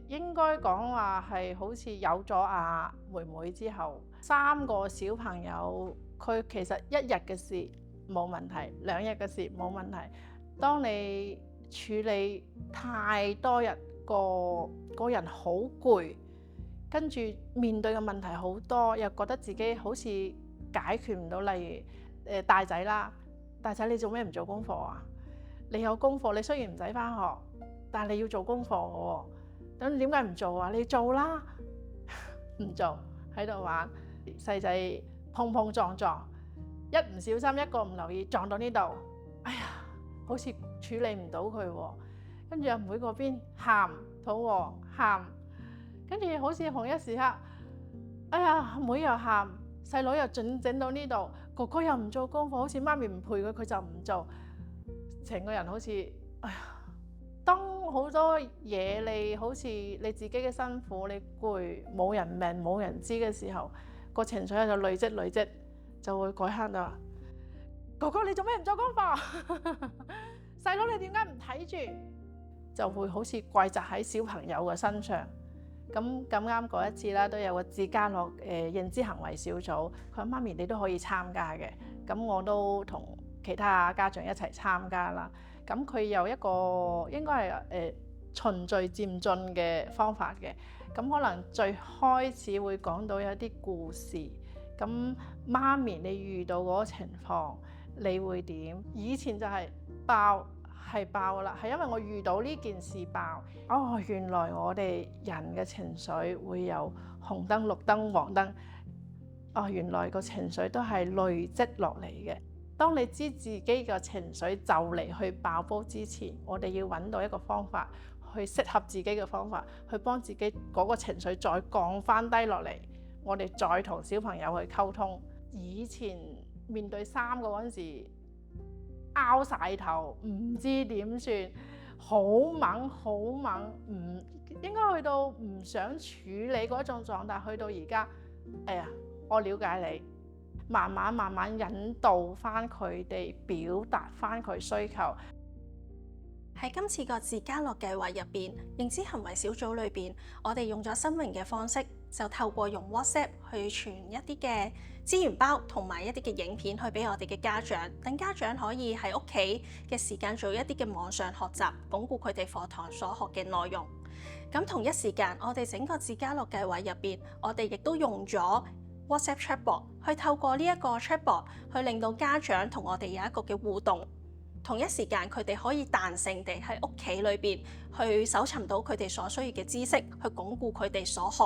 應該講話係好似有咗阿妹妹之後，3個小朋友，佢其實1日嘅事冇問題，2日嘅事冇問題。當你處理太多日，個人好攰，跟住面對嘅問題好多，又覺得自己好似解決唔到。例如大仔啦，大仔你做咩唔做功課啊？你有功課，你雖然唔使返學，但係你要做功課嘅喎。咁你點解唔做啊？你做啦，唔做喺度玩。細仔碰碰撞撞，一唔小心一個唔留意撞到呢度，哎呀，好似處理唔到佢喎。跟住阿妹嗰邊喊，肚餓喊，跟住好似同一時刻，哎呀，阿妹又喊，細佬又整到呢度，哥哥又唔做功課，好似媽咪唔陪佢，佢就唔做，成個人好似，哎呀，當好多嘢你好似你自己嘅辛苦，你攰，冇人明冇人知嘅時候，個情緒就累積，就會改刻啦。哥哥你做咩唔做功課？細佬你點解唔睇住？就會好似怪責喺小朋友嘅身上。咁啱嗰一次啦，都有個自家樂認知行為小組，佢話媽咪你都可以參加嘅。咁我都同其他家長一齊參加啦。咁佢有一個應該係循序漸進嘅方法嘅。咁可能最開始會講到有啲故事。咁媽咪你遇到嗰個情況，你會點？以前就係爆啦，係因為我遇到呢件事爆。哦，原來我哋人嘅情緒會有紅燈、綠燈、黃燈。哦，原來個情緒都係累積落嚟嘅。當你知自己嘅情緒就嚟去爆煲之前，我哋要揾到一個方法，去適合自己嘅方法，去幫自己嗰個情緒再降翻低落嚟。我哋再同小朋友去溝通。以前面對3個嗰陣時，拗晒頭，唔知點算，好猛，唔應該去到唔想處理嗰種狀態，去到而家，哎呀，我了解你，慢慢引導翻佢哋，表達翻佢需求。喺今次個自家樂計劃入邊，認知行為小組裏邊，我哋用咗新穎嘅方式，就透過用 WhatsApp 去傳一啲嘅資源包同埋一啲嘅影片去俾我哋嘅家長，等家長可以喺屋企嘅時間做一啲嘅網上學習，鞏固佢哋課堂所學嘅內容。咁同一時間，我哋整個自家樂計劃入邊，我哋亦都用咗 WhatsApp Chatbot 去透過呢一個 Chatbot 去令到家長同我哋有一個嘅互動。同一時間，佢哋可以彈性地喺屋企裏邊去搜尋到佢哋所需要嘅知識，去鞏固佢哋所學